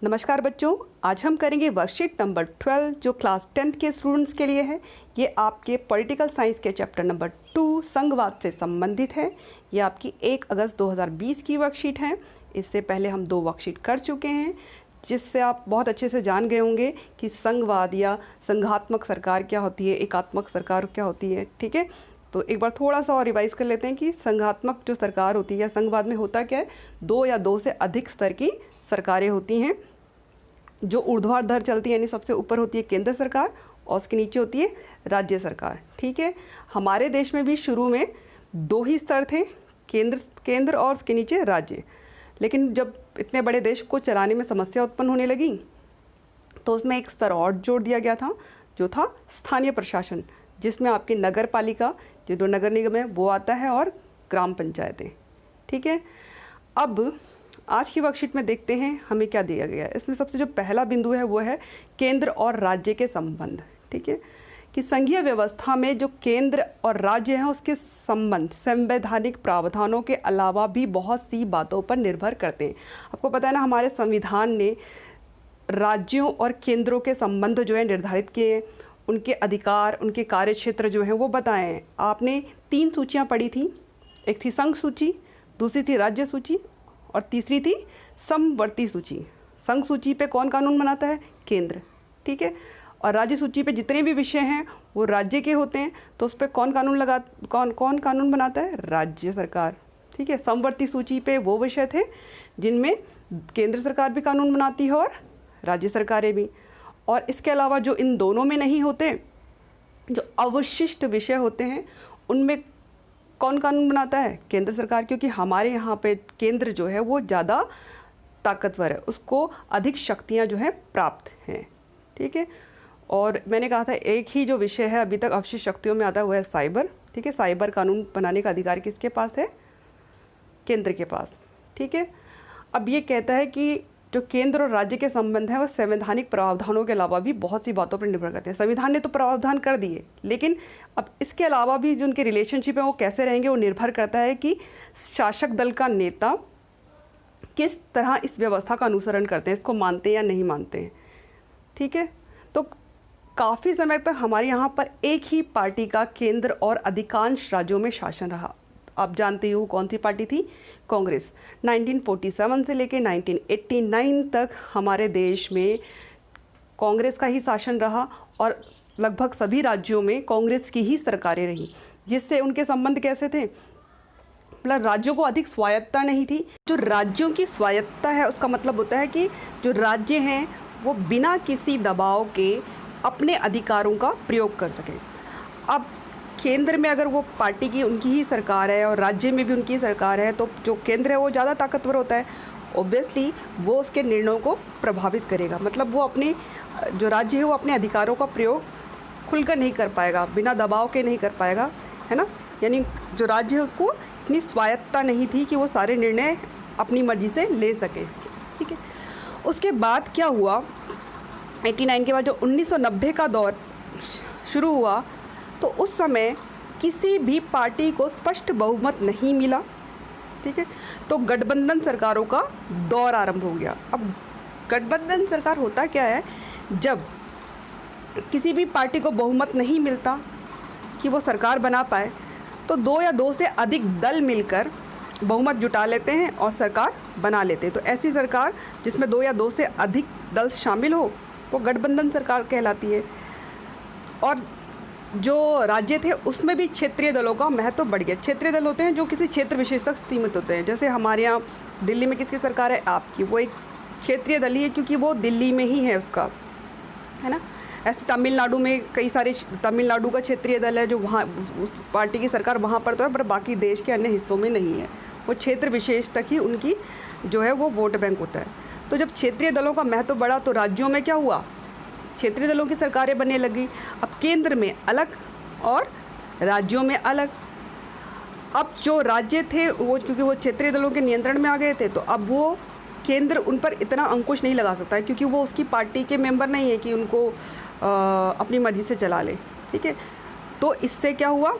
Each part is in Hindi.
नमस्कार बच्चों, आज हम करेंगे वर्कशीट नंबर 12 जो क्लास 10th के स्टूडेंट्स के लिए है। ये आपके पॉलिटिकल साइंस के चैप्टर नंबर 2 संघवाद से संबंधित है। ये आपकी 1 अगस्त 2020 की वर्कशीट है। इससे पहले हम 2 वर्कशीट कर चुके हैं, जिससे आप बहुत अच्छे से जान गए होंगे कि संघवाद या संघात्मक सरकार क्या होती है, एकात्मक सरकार क्या होती है। ठीक है, तो एक बार थोड़ा सा और रिवाइज कर लेते हैं कि संघात्मक जो सरकार होती है या संघवाद में होता क्या है, 2 या 2 से अधिक स्तर की सरकारें होती हैं जो ऊर्ध्वाधर चलती है, यानी सबसे ऊपर होती है केंद्र सरकार और उसके नीचे होती है राज्य सरकार। ठीक है, हमारे देश में भी शुरू में 2 ही स्तर थे, केंद्र और उसके नीचे राज्य। लेकिन जब इतने बड़े देश को चलाने में समस्या उत्पन्न होने लगी तो उसमें एक स्तर और जोड़ दिया गया था, जो था स्थानीय प्रशासन, जिसमें आपकी नगर पालिका जो नगर निगम है वो आता है और ग्राम पंचायतें। ठीक है, अब आज की वर्कशीट में देखते हैं हमें क्या दिया गया है। इसमें सबसे जो पहला बिंदु है वो है केंद्र और राज्य के संबंध। ठीक है, कि संघीय व्यवस्था में जो केंद्र और राज्य हैं उसके संबंध संवैधानिक प्रावधानों के अलावा भी बहुत सी बातों पर निर्भर करते हैं। आपको पता है ना, हमारे संविधान ने राज्यों और केंद्रों के संबंध जो है निर्धारित किए हैं, उनके अधिकार, उनके कार्य क्षेत्र जो हैं वो बताए हैं। आपने 3 सूचियाँ पढ़ी थी, एक थी संघ सूची, दूसरी थी राज्य सूची और तीसरी थी समवर्ती सूची। संघ सूची पे कौन कानून बनाता है? केंद्र। ठीक है, और राज्य सूची पे जितने भी विषय हैं वो राज्य के होते हैं, तो उस पर कौन कानून बनाता है? राज्य सरकार। ठीक है, समवर्ती सूची पे वो विषय थे जिनमें केंद्र सरकार भी कानून बनाती है और राज्य सरकारें भी। और इसके अलावा जो इन दोनों में नहीं होते, जो अवशिष्ट विषय होते हैं, उनमें कौन कानून बनाता है? केंद्र सरकार, क्योंकि हमारे यहाँ पे केंद्र जो है वो ज़्यादा ताकतवर है, उसको अधिक शक्तियाँ जो हैं प्राप्त हैं। ठीक है, और मैंने कहा था एक ही जो विषय है अभी तक अवशिष्ट शक्तियों में आता है वो है साइबर। ठीक है, साइबर कानून बनाने का अधिकार किसके पास है? केंद्र के पास। ठीक है, अब ये कहता है कि जो केंद्र और राज्य के संबंध है वो संवैधानिक प्रावधानों के अलावा भी बहुत सी बातों पर निर्भर करते हैं। संविधान ने तो प्रावधान कर दिए, लेकिन अब इसके अलावा भी जो उनके रिलेशनशिप है वो कैसे रहेंगे, वो निर्भर करता है कि शासक दल का नेता किस तरह इस व्यवस्था का अनुसरण करते हैं, इसको मानते हैं या नहीं मानते हैं। ठीक है, तो काफ़ी समय तक हमारे यहाँ पर एक ही पार्टी का केंद्र और अधिकांश राज्यों में शासन रहा। आप जानते हो कौन सी पार्टी थी? कांग्रेस। 1947 से लेकर 1989 तक हमारे देश में कांग्रेस का ही शासन रहा और लगभग सभी राज्यों में कांग्रेस की ही सरकारें रहीं, जिससे उनके संबंध कैसे थे? मतलब राज्यों को अधिक स्वायत्ता नहीं थी। जो राज्यों की स्वायत्ता है उसका मतलब होता है कि जो राज्य हैं वो बिना किसी दबाव के अपने अधिकारों का प्रयोग कर सकें। अब केंद्र में अगर वो पार्टी की उनकी ही सरकार है और राज्य में भी उनकी ही सरकार है, तो जो केंद्र है वो ज़्यादा ताकतवर होता है, ऑब्वियसली वो उसके निर्णयों को प्रभावित करेगा। मतलब वो अपने जो राज्य है वो अपने अधिकारों का प्रयोग खुलकर नहीं कर पाएगा, बिना दबाव के नहीं कर पाएगा, है ना। यानी जो राज्य है उसको इतनी स्वायत्ता नहीं थी कि वो सारे निर्णय अपनी मर्जी से ले सके। ठीक है, उसके बाद क्या हुआ, 89 के बाद जो 1990 का दौर शुरू हुआ, तो उस समय किसी भी पार्टी को स्पष्ट बहुमत नहीं मिला। ठीक है, तो गठबंधन सरकारों का दौर आरंभ हो गया। अब गठबंधन सरकार होता क्या है? जब किसी भी पार्टी को बहुमत नहीं मिलता कि वो सरकार बना पाए, तो 2 या 2 से अधिक दल मिलकर बहुमत जुटा लेते हैं और सरकार बना लेते हैं। तो ऐसी सरकार जिसमें 2 या 2 से अधिक दल शामिल हो वो गठबंधन सरकार कहलाती है। और जो राज्य थे उसमें भी क्षेत्रीय दलों का महत्व बढ़ गया। क्षेत्रीय दल होते हैं जो किसी क्षेत्र विशेष तक सीमित होते हैं। जैसे हमारे यहाँ दिल्ली में किसकी सरकार है? आपकी। वो एक क्षेत्रीय दल ही है क्योंकि वो दिल्ली में ही है उसका, है ना। ऐसे तमिलनाडु में कई सारे, तमिलनाडु का क्षेत्रीय दल है जो वहाँ उस पार्टी की सरकार वहाँ पर तो है, पर बाकी देश के अन्य हिस्सों में नहीं है। वो क्षेत्र विशेष तक ही उनकी जो है वो वोट बैंक होता है। तो जब क्षेत्रीय दलों का महत्व बढ़ा तो राज्यों में क्या हुआ? क्षेत्रीय दलों की सरकारें बनने लगी। अब केंद्र में अलग और राज्यों में अलग। अब जो राज्य थे वो क्योंकि वो क्षेत्रीय दलों के नियंत्रण में आ गए थे, तो अब वो केंद्र उन पर इतना अंकुश नहीं लगा सकता है क्योंकि वो उसकी पार्टी के मेंबर नहीं है कि उनको अपनी मर्जी से चला ले। ठीक है, तो इससे क्या हुआ,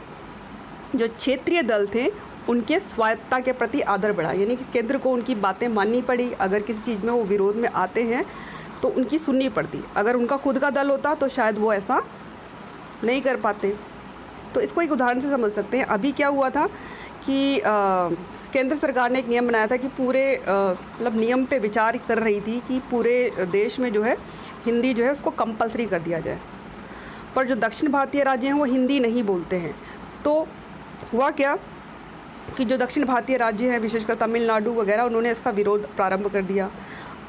जो क्षेत्रीय दल थे उनके स्वायत्तता के प्रति आदर बढ़ा, यानी कि केंद्र को उनकी बातें माननी पड़ी। अगर किसी चीज़ में वो विरोध में आते हैं तो उनकी सुननी पड़ती। अगर उनका खुद का दल होता तो शायद वो ऐसा नहीं कर पाते। तो इसको एक उदाहरण से समझ सकते हैं। अभी क्या हुआ था कि केंद्र सरकार ने एक नियम बनाया था कि पूरे मतलब नियम पे विचार कर रही थी कि पूरे देश में जो है हिंदी जो है उसको कंपलसरी कर दिया जाए। पर जो दक्षिण भारतीय राज्य हैं वो हिंदी नहीं बोलते हैं। तो हुआ क्या कि जो दक्षिण भारतीय राज्य हैं, विशेषकर तमिलनाडु वगैरह, उन्होंने इसका विरोध प्रारंभ कर दिया।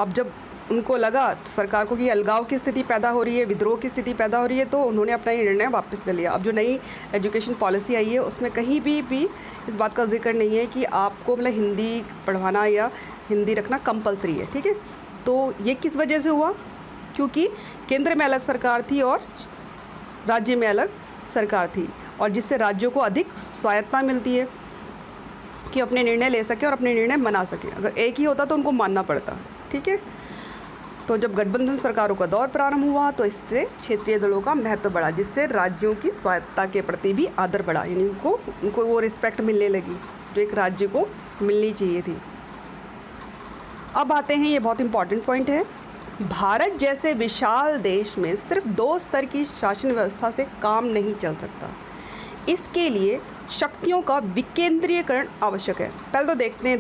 अब जब उनको लगा सरकार को कि अलगाव की स्थिति पैदा हो रही है, विद्रोह की स्थिति पैदा हो रही है, तो उन्होंने अपना ये निर्णय वापस कर लिया। अब जो नई एजुकेशन पॉलिसी आई है उसमें कहीं भी इस बात का जिक्र नहीं है कि आपको मतलब हिंदी पढ़वाना या हिंदी रखना कंपलसरी है। ठीक है, तो ये किस वजह से हुआ? क्योंकि केंद्र में अलग सरकार थी और राज्य में अलग सरकार थी, और जिससे राज्यों को अधिक स्वायत्तता मिलती है कि अपने निर्णय ले सके और अपने निर्णय मना सके। अगर एक ही होता तो उनको मानना पड़ता। ठीक है, तो जब गठबंधन सरकारों का दौर प्रारंभ हुआ तो इससे क्षेत्रीय दलों का महत्व बढ़ा, जिससे राज्यों की स्वायत्तता के प्रति भी आदर बढ़ा, यानी उनको वो रिस्पेक्ट मिलने लगी जो एक राज्य को मिलनी चाहिए थी। अब आते हैं, ये बहुत इंपॉर्टेंट पॉइंट है, भारत जैसे विशाल देश में सिर्फ 2 स्तर की शासन व्यवस्था से काम नहीं चल सकता। इसके लिए शक्तियों का विकेंद्रीयकरण आवश्यक है। पहले तो देखते हैं,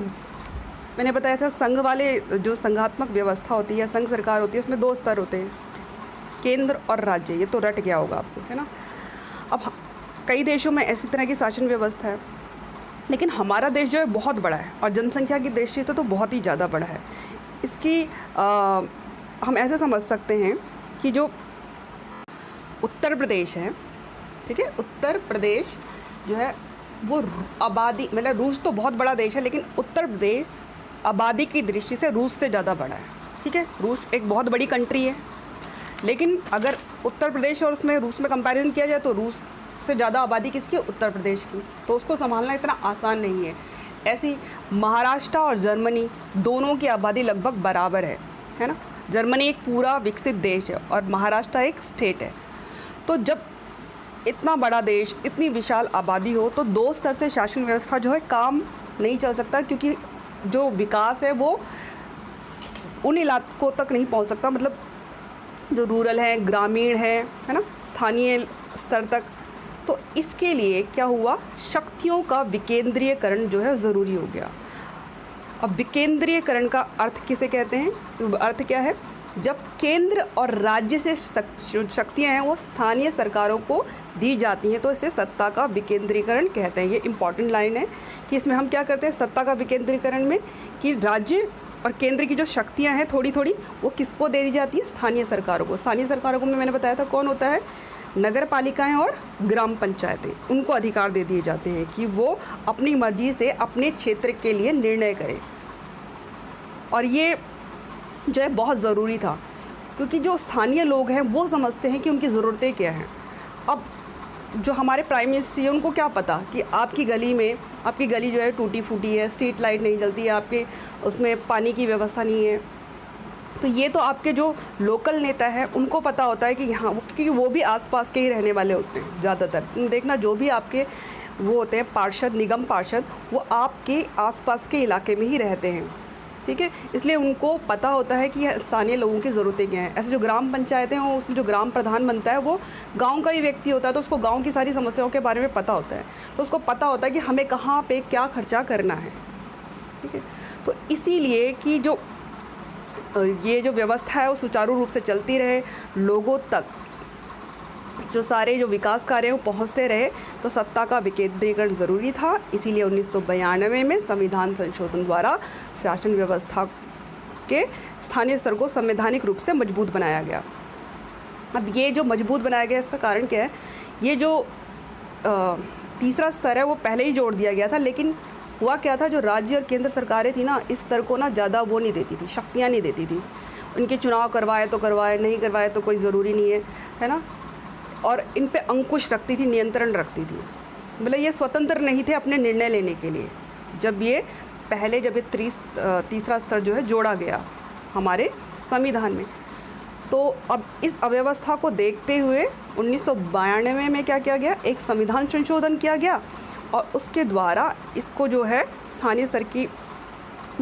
मैंने बताया था संघ वाले जो संघात्मक व्यवस्था होती है, संघ सरकार होती है, उसमें 2 स्तर होते हैं, केंद्र और राज्य। ये तो रट गया होगा आपको, है ना। अब कई देशों में ऐसी तरह की शासन व्यवस्था है, लेकिन हमारा देश जो है बहुत बड़ा है और जनसंख्या की दृष्टि से तो बहुत ही ज़्यादा बड़ा है। इसकी हम ऐसे समझ सकते हैं कि जो उत्तर प्रदेश है, ठीक है, उत्तर प्रदेश जो है वो आबादी, मतलब रूस तो बहुत बड़ा देश है, लेकिन उत्तर प्रदेश आबादी की दृष्टि से रूस से ज़्यादा बड़ा है। ठीक है, रूस एक बहुत बड़ी कंट्री है, लेकिन अगर उत्तर प्रदेश और उसमें रूस में कंपैरिजन किया जाए तो रूस से ज़्यादा आबादी किसकी? उत्तर प्रदेश की। तो उसको संभालना इतना आसान नहीं है। ऐसी महाराष्ट्र और जर्मनी दोनों की आबादी लगभग बराबर है ना। जर्मनी एक पूरा विकसित देश है और महाराष्ट्र एक स्टेट है। तो जब इतना बड़ा देश, इतनी विशाल आबादी हो, तो 2 स्तर से शासन व्यवस्था जो है काम नहीं चल सकता, क्योंकि जो विकास है वो उन इलाकों तक नहीं पहुंच सकता, मतलब जो रूरल है, ग्रामीण है ना, स्थानीय स्तर तक। तो इसके लिए क्या हुआ, शक्तियों का विकेंद्रीयकरण जो है ज़रूरी हो गया। अब विकेंद्रीयकरण का अर्थ किसे कहते हैं? अर्थ क्या है? जब केंद्र और राज्य से शक्तियाँ हैं वो स्थानीय सरकारों को दी जाती हैं, तो इसे सत्ता का विकेंद्रीकरण कहते हैं। ये इंपॉर्टेंट लाइन है कि इसमें हम क्या करते हैं सत्ता का विकेंद्रीकरण में, कि राज्य और केंद्र की जो शक्तियाँ हैं थोड़ी थोड़ी वो किसको दे दी जाती है? स्थानीय सरकारों को। स्थानीय सरकारों को मैंने बताया था कौन होता है? नगर पालिकाएँ और ग्राम पंचायतें। उनको अधिकार दे दिए जाते हैं कि वो अपनी मर्जी से अपने क्षेत्र के लिए निर्णय करें। और ये जो है बहुत ज़रूरी था, क्योंकि जो स्थानीय लोग हैं वो समझते हैं कि उनकी ज़रूरतें क्या हैं। अब जो हमारे प्राइम मिनिस्टर हैं उनको क्या पता कि आपकी गली में, आपकी गली जो है टूटी फूटी है, स्ट्रीट लाइट नहीं जलती है, आपके उसमें पानी की व्यवस्था नहीं है। तो ये तो आपके जो लोकल नेता हैं उनको पता होता है कि यहाँ, क्योंकि वो भी आसपास के ही रहने वाले होते हैं ज़्यादातर। देखना जो भी आपके वो होते हैं पार्षद, निगम पार्षद, वो आपके आसपास के इलाके में ही रहते हैं। ठीक है, इसलिए उनको पता होता है कि स्थानीय लोगों की ज़रूरतें क्या हैं। ऐसे जो ग्राम पंचायतें हों, उसमें जो ग्राम प्रधान बनता है वो गांव का ही व्यक्ति होता है, तो उसको गांव की सारी समस्याओं के बारे में पता होता है। तो उसको पता होता है कि हमें कहाँ पे क्या खर्चा करना है। ठीक है, तो इसीलिए कि जो ये जो व्यवस्था है वो सुचारू रूप से चलती रहे, लोगों तक जो सारे जो विकास कार्य हैं वो पहुँचते रहे, तो सत्ता का विकेंद्रीकरण ज़रूरी था। इसीलिए 1992 में संविधान संशोधन द्वारा शासन व्यवस्था के स्थानीय स्तर को संवैधानिक रूप से मजबूत बनाया गया। अब ये जो मजबूत बनाया गया, इसका कारण क्या है? ये जो तीसरा स्तर है वो पहले ही जोड़ दिया गया था, लेकिन हुआ क्या था, जो राज्य और केंद्र सरकारें थी ना, इस स्तर को ना ज़्यादा वो नहीं देती थी, शक्तियाँ नहीं देती थी। उनके चुनाव करवाए तो करवाए, नहीं करवाए तो कोई ज़रूरी नहीं है ना। और इन पे अंकुश रखती थी, नियंत्रण रखती थी, मतलब ये स्वतंत्र नहीं थे अपने निर्णय लेने के लिए। जब ये तीसरा स्तर जो है जोड़ा गया हमारे संविधान में, तो अब इस अव्यवस्था को देखते हुए 1992 में क्या किया गया? एक संविधान संशोधन किया गया और उसके द्वारा इसको जो है स्थानीय स्तर की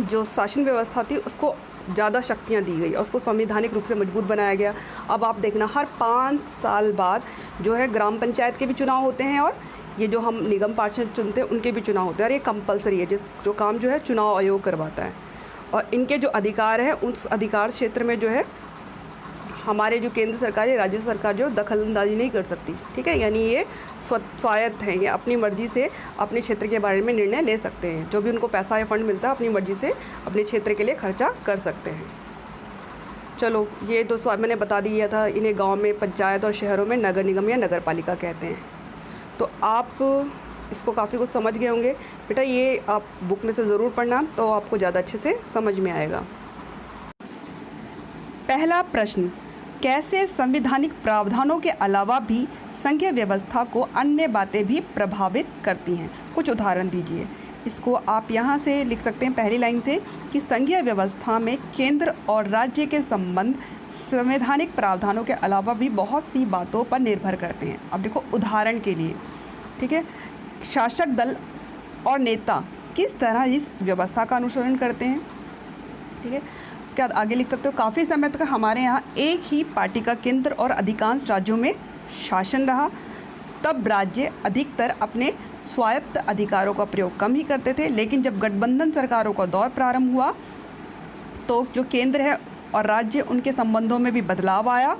जो शासन व्यवस्था थी उसको ज़्यादा शक्तियाँ दी गई और उसको संवैधानिक रूप से मजबूत बनाया गया। अब आप देखना हर 5 साल बाद जो है ग्राम पंचायत के भी चुनाव होते हैं और ये जो हम निगम पार्षद चुनते हैं उनके भी चुनाव होते हैं और ये कंपलसरी है, जो काम जो है चुनाव आयोग करवाता है। और इनके जो अधिकार है उस अधिकार क्षेत्र में जो है हमारे जो केंद्र सरकार या राज्य सरकार जो दखल अंदाजी नहीं कर सकती, ठीक है। यानी ये स्वायत्त हैं, ये अपनी मर्ज़ी से अपने क्षेत्र के बारे में निर्णय ले सकते हैं। जो भी उनको पैसा या फंड मिलता है अपनी मर्ज़ी से अपने क्षेत्र के लिए खर्चा कर सकते हैं। चलो ये तो मैंने बता दिया था, इन्हें गांव में पंचायत और शहरों में नगर निगम या नगर पालिका कहते हैं। तो आप इसको काफ़ी कुछ समझ गए होंगे बेटा, ये आप बुक में से ज़रूर पढ़ना तो आपको ज़्यादा अच्छे से समझ में आएगा। पहला प्रश्न, कैसे संवैधानिक प्रावधानों के अलावा भी संघीय व्यवस्था को अन्य बातें भी प्रभावित करती हैं? कुछ उदाहरण दीजिए। इसको आप यहाँ से लिख सकते हैं पहली लाइन से कि संघीय व्यवस्था में केंद्र और राज्य के संबंध संवैधानिक प्रावधानों के अलावा भी बहुत सी बातों पर निर्भर करते हैं। अब देखो उदाहरण के लिए, ठीक है, शासक दल और नेता किस तरह इस व्यवस्था का अनुसरण करते हैं, ठीक है। उसके बाद आगे लिख सकते हो, काफ़ी समय तक हमारे यहाँ एक ही पार्टी का केंद्र और अधिकांश राज्यों में शासन रहा, तब राज्य अधिकतर अपने स्वायत्त अधिकारों का प्रयोग कम ही करते थे। लेकिन जब गठबंधन सरकारों का दौर प्रारंभ हुआ तो जो केंद्र है और राज्य उनके संबंधों में भी बदलाव आया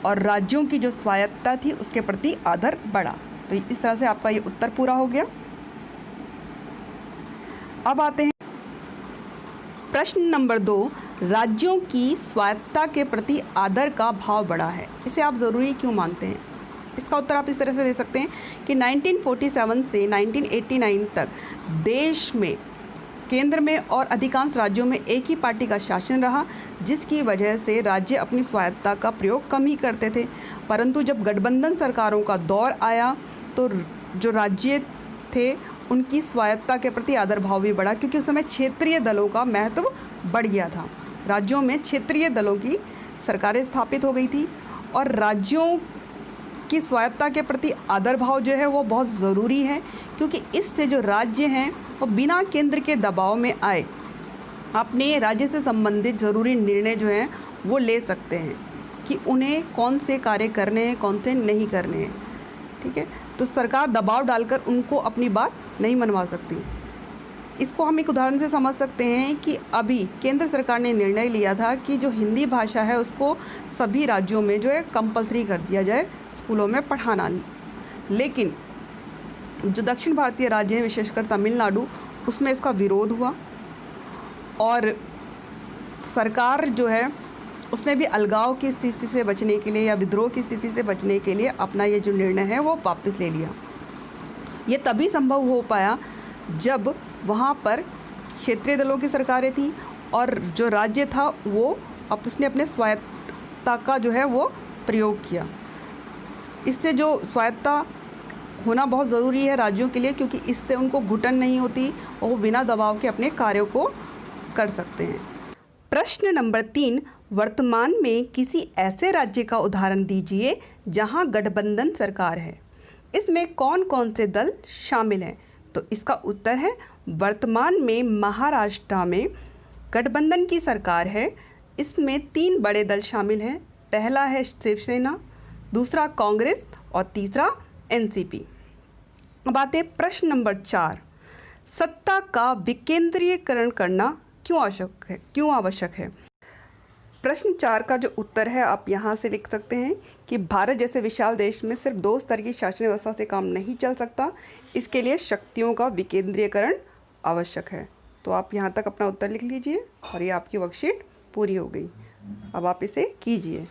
और राज्यों की जो स्वायत्तता थी उसके प्रति आदर बढ़ा। तो इस तरह से आपका ये उत्तर पूरा हो गया। अब आते हैं प्रश्न नंबर 2, राज्यों की स्वायत्तता के प्रति आदर का भाव बढ़ा है, इसे आप ज़रूरी क्यों मानते हैं? इसका उत्तर आप इस तरह से दे सकते हैं कि 1947 से 1989 तक देश में केंद्र में और अधिकांश राज्यों में एक ही पार्टी का शासन रहा, जिसकी वजह से राज्य अपनी स्वायत्तता का प्रयोग कम ही करते थे। परंतु जब गठबंधन सरकारों का दौर आया तो जो राज्य थे उनकी स्वायत्तता के प्रति आदर भाव भी बढ़ा, क्योंकि उस समय क्षेत्रीय दलों का महत्व बढ़ गया था। राज्यों में क्षेत्रीय दलों की सरकारें स्थापित हो गई थी और राज्यों की स्वायत्तता के प्रति आदर भाव जो है वो बहुत ज़रूरी है, क्योंकि इससे जो राज्य हैं वो बिना केंद्र के दबाव में आए अपने राज्य से संबंधित ज़रूरी निर्णय जो हैं वो ले सकते हैं कि उन्हें कौन से कार्य करने हैं, कौन से नहीं करने हैं, ठीक है। तो सरकार दबाव डालकर उनको अपनी बात नहीं मनवा सकती। इसको हम एक उदाहरण से समझ सकते हैं कि अभी केंद्र सरकार ने निर्णय लिया था कि जो हिंदी भाषा है उसको सभी राज्यों में जो है कंपलसरी कर दिया जाए स्कूलों में पढ़ाना, लेकिन जो दक्षिण भारतीय राज्य हैं विशेषकर तमिलनाडु, उसमें इसका विरोध हुआ और सरकार जो है उसने भी अलगाव की स्थिति से बचने के लिए या विद्रोह की स्थिति से बचने के लिए अपना ये जो निर्णय है वो वापस ले लिया। ये तभी संभव हो पाया जब वहाँ पर क्षेत्रीय दलों की सरकारें थी और जो राज्य था वो उसने अपने स्वायत्तता का जो है वो प्रयोग किया। इससे जो स्वायत्तता होना बहुत ज़रूरी है राज्यों के लिए, क्योंकि इससे उनको घुटन नहीं होती और वो बिना दबाव के अपने कार्यों को कर सकते हैं। प्रश्न नंबर 3, वर्तमान में किसी ऐसे राज्य का उदाहरण दीजिए जहां गठबंधन सरकार है। इसमें कौन कौन से दल शामिल हैं? तो इसका उत्तर है वर्तमान में महाराष्ट्र में गठबंधन की सरकार है। इसमें 3 बड़े दल शामिल हैं। पहला है शिवसेना, दूसरा कांग्रेस और तीसरा एनसीपी। अब आते हैं प्रश्न नंबर 4, सत्ता का विकेंद्रीकरण करना क्यों आवश्यक है? प्रश्न 4 का जो उत्तर है आप यहाँ से लिख सकते हैं कि भारत जैसे विशाल देश में सिर्फ 2 स्तर की शासन व्यवस्था से काम नहीं चल सकता, इसके लिए शक्तियों का विकेंद्रीकरण आवश्यक है। तो आप यहाँ तक अपना उत्तर लिख लीजिए और ये आपकी वर्कशीट पूरी हो गई। अब आप इसे कीजिए।